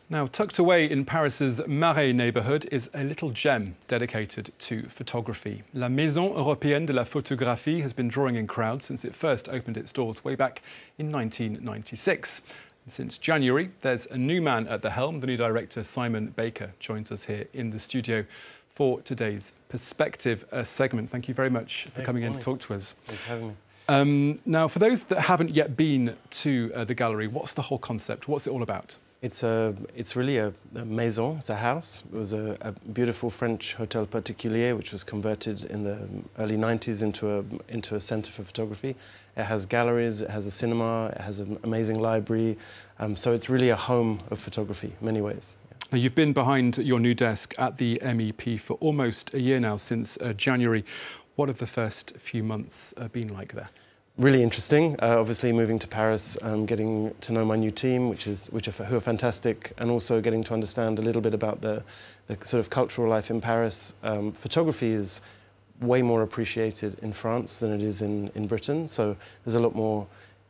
Now, tucked away in Paris's Marais neighbourhood is a little gem dedicated to photography. La Maison Européenne de la Photographie has been drawing in crowds since it first opened its doors way back in 1996. And since January, there's a new man at the helm. The new director, Simon Baker, joins us here in the studio for today's Perspective segment. Thank you very much for coming in to talk to us. Thanks for having me. Now, for those that haven't yet been to the gallery, what's the whole concept? What's it all about? It's really a maison, it's a house. It was a beautiful French hotel particulier which was converted in the early 90s into a centre for photography. It has galleries, it has a cinema, it has an amazing library. So it's really a home of photography in many ways. Now, you've been behind your new desk at the MEP for almost a year now, since January. What have the first few months been like there? Really interesting. Obviously, moving to Paris, getting to know my new team, who are fantastic, and also getting to understand a little bit about the sort of cultural life in Paris. Photography is way more appreciated in France than it is in Britain, so there's a lot more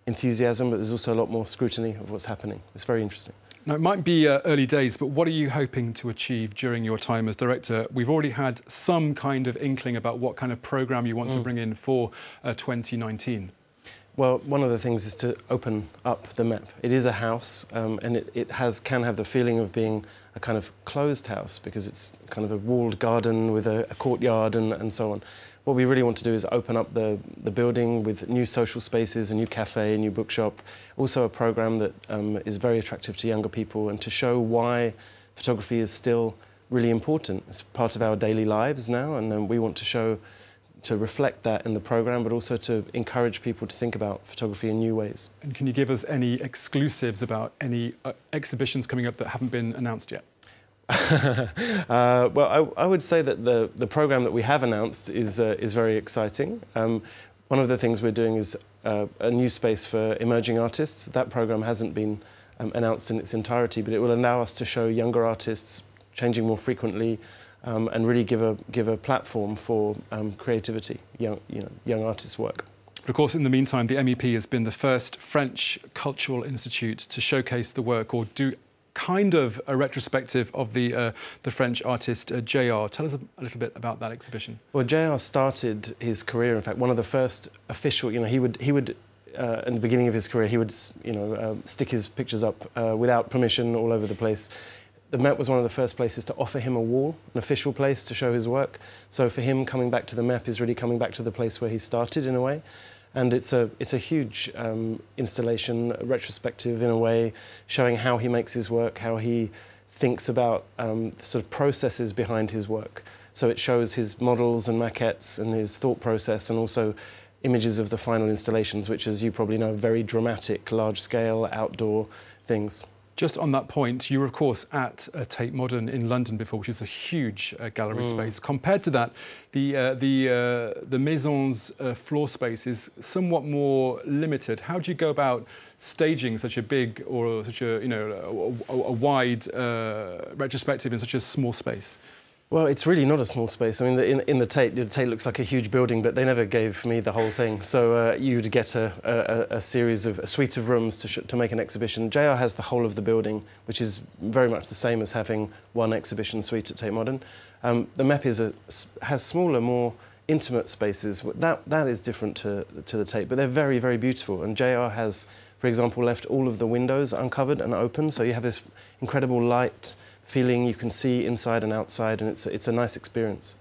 enthusiasm, but there's also a lot more scrutiny of what's happening. It's very interesting. Now, it might be early days, but what are you hoping to achieve during your time as director? We've already had some kind of inkling about what kind of programme you want to bring in for 2019. Well, one of the things is to open up the MEP. It is a house, and it can have the feeling of being a kind of closed house because it's kind of a walled garden with a courtyard and so on. What we really want to do is open up the building with new social spaces, a new cafe, a new bookshop, also a programme that is very attractive to younger people, and to show why photography is still really important. It's part of our daily lives now, and we want to reflect that in the programme, but also to encourage people to think about photography in new ways. And can you give us any exclusives about any exhibitions coming up that haven't been announced yet? Well, I would say that the programme that we have announced is very exciting. One of the things we're doing is a new space for emerging artists. That programme hasn't been announced in its entirety, but it will allow us to show younger artists changing more frequently, and really give a platform for creativity, young artists' work. But of course, in the meantime, the MEP has been the first French cultural institute to showcase the work or do kind of a retrospective of the French artist JR. Tell us a little bit about that exhibition. Well, JR started his career, in fact, one of the first official, he would in the beginning of his career, he would stick his pictures up without permission all over the place. The Met was one of the first places to offer him a wall, an official place to show his work. So for him, coming back to the MEP is really coming back to the place where he started, in a way. And it's a huge installation, retrospective in a way, showing how he makes his work, how he thinks about the sort of processes behind his work. So it shows his models and maquettes and his thought process, and also images of the final installations, which, as you probably know, are very dramatic, large-scale, outdoor things. Just on that point, you were, of course, at Tate Modern in London before, which is a huge gallery space. Compared to that, the Maison's floor space is somewhat more limited. How do you go about staging such a big or such a wide retrospective in such a small space? Well, it's really not a small space. I mean, in the Tate looks like a huge building, but they never gave me the whole thing. So you'd get a suite of rooms to make an exhibition. JR has the whole of the building, which is very much the same as having one exhibition suite at Tate Modern. The MEP has smaller, more intimate spaces. That is different to the Tate, but they're very, very beautiful. And JR has, for example, left all of the windows uncovered and open, so you have this incredible light feeling. You can see inside and outside, and it's a nice experience.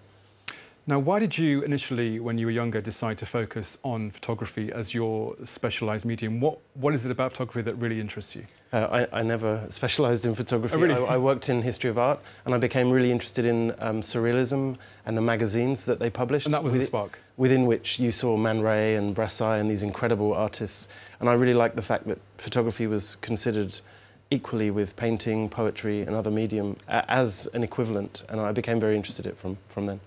Now, why did you initially, when you were younger, decide to focus on photography as your specialised medium? What is it about photography that really interests you? I never specialised in photography. Oh, really? I worked in history of art, and I became really interested in surrealism and the magazines that they published. And that was the spark? Within which you saw Man Ray and Brassailles and these incredible artists. And I really liked the fact that photography was considered equally with painting, poetry and other medium as an equivalent, and I became very interested in it from then.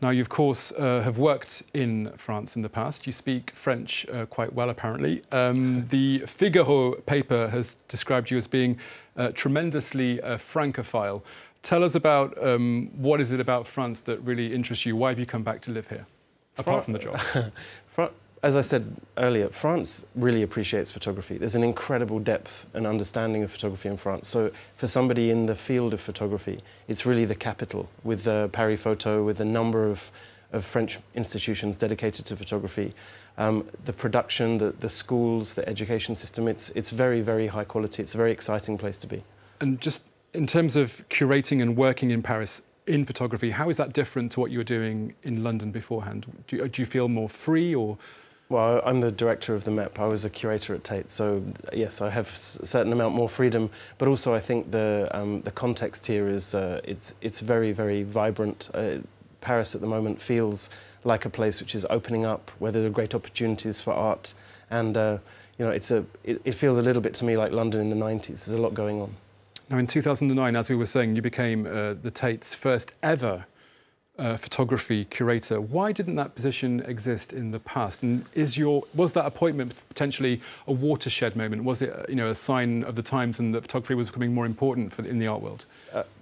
Now, you of course have worked in France in the past. You speak French quite well, apparently. The Figaro paper has described you as being tremendously Francophile. Tell us about what is it about France that really interests you? Why have you come back to live here, apart from the job? as I said earlier, France really appreciates photography. There's an incredible depth and understanding of photography in France. So for somebody in the field of photography, it's really the capital, with Paris Photo, with a number of French institutions dedicated to photography. The production, the schools, the education system, it's very, very high quality. It's a very exciting place to be. And just in terms of curating and working in Paris in photography, how is that different to what you were doing in London beforehand? Do you feel more free, or...? Well, I'm the director of the MEP. I was a curator at Tates, so yes, I have a certain amount more freedom. But also, I think the context here is it's very, very vibrant. Paris at the moment feels like a place which is opening up, where there are great opportunities for art, and you know, it feels a little bit to me like London in the 90s. There's a lot going on. Now, in 2009, as we were saying, you became the Tates' first ever photography curator. Why didn't that position exist in the past? And was that appointment potentially a watershed moment? Was it, you know, a sign of the times and that photography was becoming more important in the art world?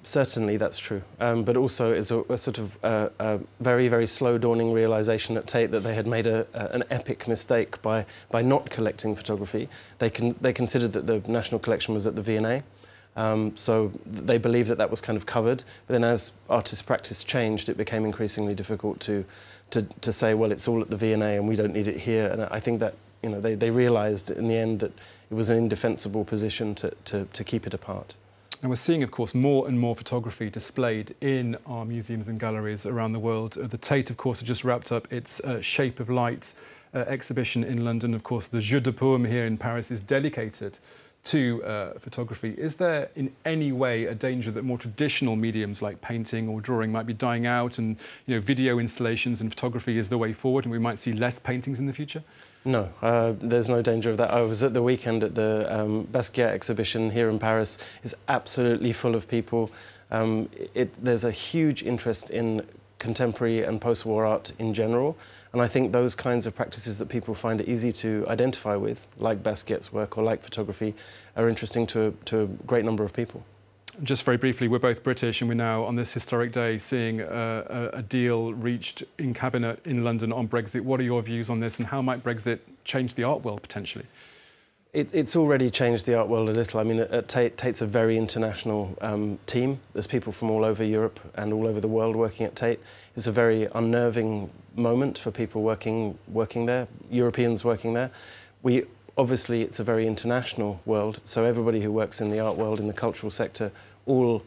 Certainly, that's true. But also, it's a sort of very, very slow dawning realization at Tate that they had made an epic mistake by not collecting photography. They considered that the national collection was at the V&A. So they believed that was kind of covered. But then as artist practice changed, it became increasingly difficult to say, well, it's all at the V&A and we don't need it here. And I think that, you know, they realised in the end that it was an indefensible position to keep it apart. And we're seeing, of course, more and more photography displayed in our museums and galleries around the world. The Tate, of course, has just wrapped up its Shape of Light exhibition in London. Of course, the Jeu de Paume here in Paris is dedicated to photography. Is there in any way a danger that more traditional mediums like painting or drawing might be dying out, and, you know, video installations and photography is the way forward and we might see less paintings in the future? No, there's no danger of that. I was at the weekend at the Basquiat exhibition here in Paris. It's absolutely full of people. There's a huge interest in contemporary and post-war art in general. And I think those kinds of practices that people find it easy to identify with, like Basquiat's work or like photography, are interesting to a great number of people. Just very briefly, we're both British and we're now on this historic day seeing a deal reached in Cabinet in London on Brexit. What are your views on this, and how might Brexit change the art world potentially? It's already changed the art world a little. I mean, at Tate's a very international team. There's people from all over Europe and all over the world working at Tate. It's a very unnerving moment for people working there, Europeans working there. Obviously, it's a very international world, so everybody who works in the art world, in the cultural sector, all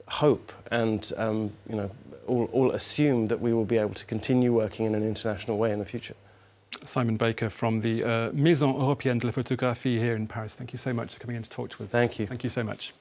hope and you know, all assume that we will be able to continue working in an international way in the future. Simon Baker from the Maison Européenne de la Photographie here in Paris. Thank you so much for coming in to talk to us. Thank you. Thank you so much.